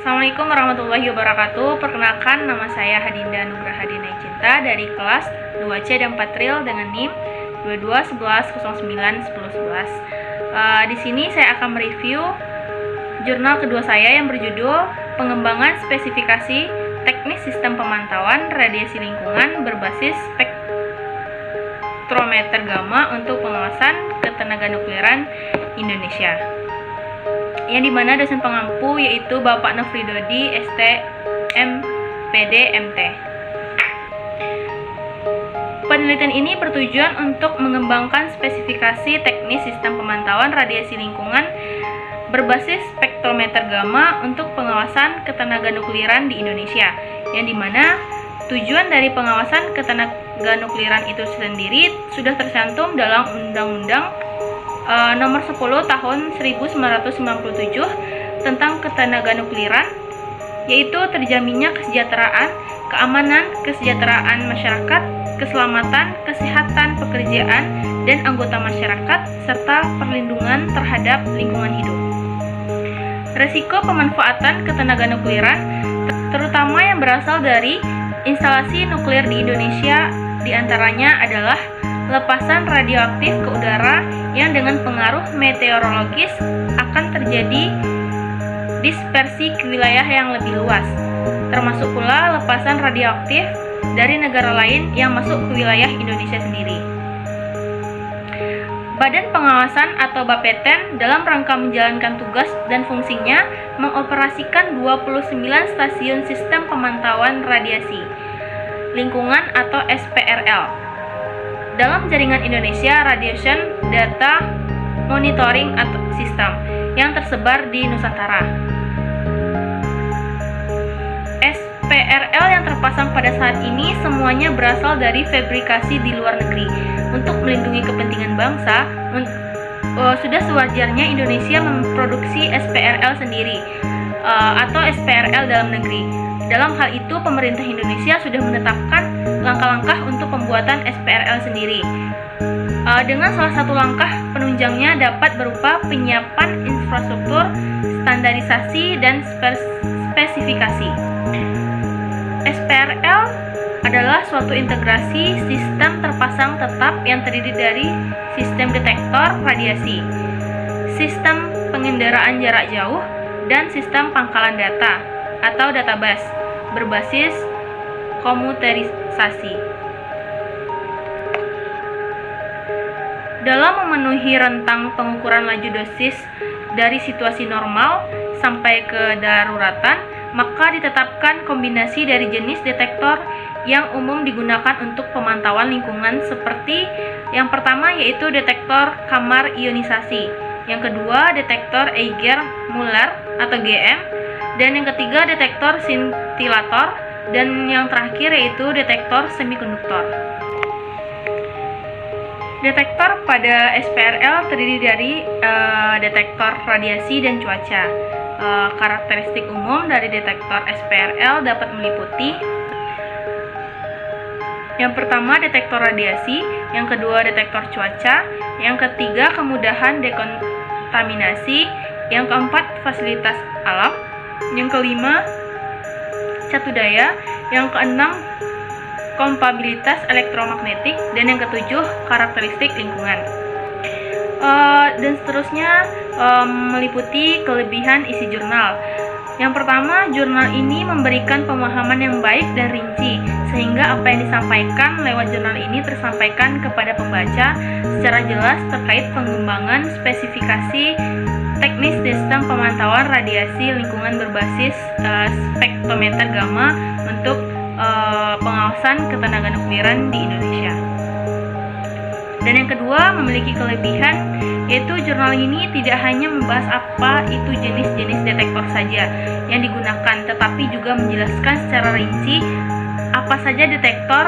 Assalamualaikum warahmatullahi wabarakatuh. Perkenalkan, nama saya Hadinda Nugraha Dinai Cinta dari kelas 2C dan 4 dengan NIM 2211091011. Di sini saya akan mereview jurnal kedua saya yang berjudul Pengembangan Spesifikasi Teknis Sistem Pemantauan Radiasi Lingkungan berbasis spektrometer gamma untuk pengawasan ketenaganukliran Indonesia, yang dimana dosen pengampu yaitu Bapak Nofridodi, ST, MPD, MT. Penelitian ini bertujuan untuk mengembangkan spesifikasi teknis sistem pemantauan radiasi lingkungan berbasis spektrometer gamma untuk pengawasan ketenaganukliran di Indonesia, yang dimana tujuan dari pengawasan ketenaganukliran itu sendiri sudah tercantum dalam Undang-Undang Nomor 10 Tahun 1997 tentang ketenaganukliran, yaitu terjaminnya kesejahteraan, keamanan, kesejahteraan masyarakat, keselamatan, kesehatan pekerjaan dan anggota masyarakat, serta perlindungan terhadap lingkungan hidup. Resiko pemanfaatan ketenaganukliran, terutama yang berasal dari instalasi nuklir di Indonesia, diantaranya adalah lepasan radioaktif ke udara yang dengan pengaruh meteorologis akan terjadi dispersi ke wilayah yang lebih luas, termasuk pula lepasan radioaktif dari negara lain yang masuk ke wilayah Indonesia sendiri. Badan Pengawasan atau Bapeten dalam rangka menjalankan tugas dan fungsinya mengoperasikan 29 stasiun sistem pemantauan radiasi lingkungan atau SPRL dalam jaringan Indonesia Radiation Data Monitoring atau System yang tersebar di Nusantara. SPRL yang terpasang pada saat ini semuanya berasal dari fabrikasi di luar negeri. Untuk melindungi kepentingan bangsa, sudah sewajarnya Indonesia memproduksi SPRL sendiri atau SPRL dalam negeri. Dalam hal itu, pemerintah Indonesia sudah menetapkan langkah-langkah untuk pembuatan SPRL sendiri. Dengan salah satu langkah penunjangnya dapat berupa penyiapan infrastruktur, standarisasi, dan spesifikasi. SPRL adalah suatu integrasi sistem terpasang tetap yang terdiri dari sistem detektor radiasi, sistem pengendaraan jarak jauh, dan sistem pangkalan data atau database berbasis komuterisasi. Dalam memenuhi rentang pengukuran laju dosis dari situasi normal sampai ke daruratan, maka ditetapkan kombinasi dari jenis detektor yang umum digunakan untuk pemantauan lingkungan, seperti yang pertama yaitu detektor kamar ionisasi, yang kedua detektor Eiger-Muller atau GM, dan yang ketiga detektor scintillator, dan yang terakhir yaitu detektor semikonduktor. Detektor pada SPRL terdiri dari detektor radiasi dan cuaca. Karakteristik umum dari detektor SPRL dapat meliputi: yang pertama detektor radiasi, yang kedua detektor cuaca, yang ketiga kemudahan dekontaminasi, yang keempat fasilitas alam, yang kelima catu daya, yang keenam kompabilitas elektromagnetik, dan yang ketujuh karakteristik lingkungan. Dan seterusnya meliputi kelebihan isi jurnal. Yang pertama, jurnal ini memberikan pemahaman yang baik dan rinci, sehingga apa yang disampaikan lewat jurnal ini tersampaikan kepada pembaca secara jelas terkait pengembangan spesifikasi teknis sistem pemantauan radiasi lingkungan berbasis spektrometer gamma untuk pengawasan ketenaganukliran di Indonesia. Dan yang kedua, memiliki kelebihan, yaitu jurnal ini tidak hanya membahas apa itu jenis-jenis detektor saja yang digunakan, tetapi juga menjelaskan secara rinci apa saja detektor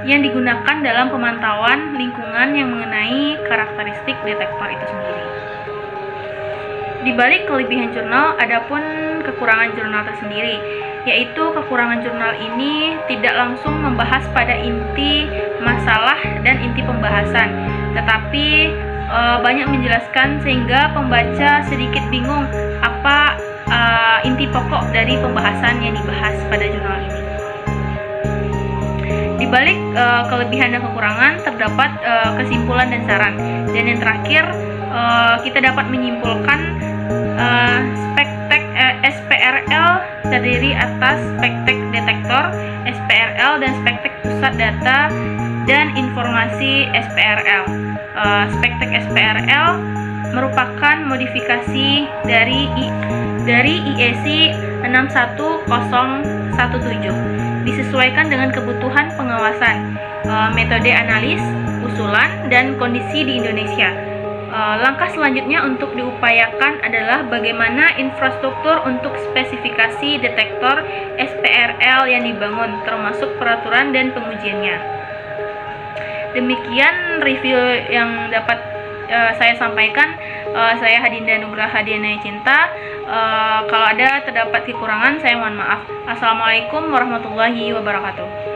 yang digunakan dalam pemantauan lingkungan yang mengenai karakteristik detektor itu sendiri. Di balik kelebihan jurnal, adapun kekurangan jurnal tersendiri, yaitu kekurangan jurnal ini tidak langsung membahas pada inti masalah dan inti pembahasan, tetapi banyak menjelaskan sehingga pembaca sedikit bingung apa inti pokok dari pembahasan yang dibahas pada jurnal ini. Di balik kelebihan dan kekurangan terdapat kesimpulan dan saran. Dan yang terakhir, kita dapat menyimpulkan SPRL terdiri atas spektek detektor SPRL dan spektek pusat data dan informasi SPRL. Spektek SPRL merupakan modifikasi dari IEC 61017, disesuaikan dengan kebutuhan pengawasan, metode analis, usulan, dan kondisi di Indonesia. Langkah selanjutnya untuk diupayakan adalah bagaimana infrastruktur untuk spesifikasi detektor SPRL yang dibangun, termasuk peraturan dan pengujiannya. Demikian review yang dapat saya sampaikan. Saya Hadinda Nugraha Diana Cinta. Kalau ada terdapat kekurangan, saya mohon maaf. Assalamualaikum warahmatullahi wabarakatuh.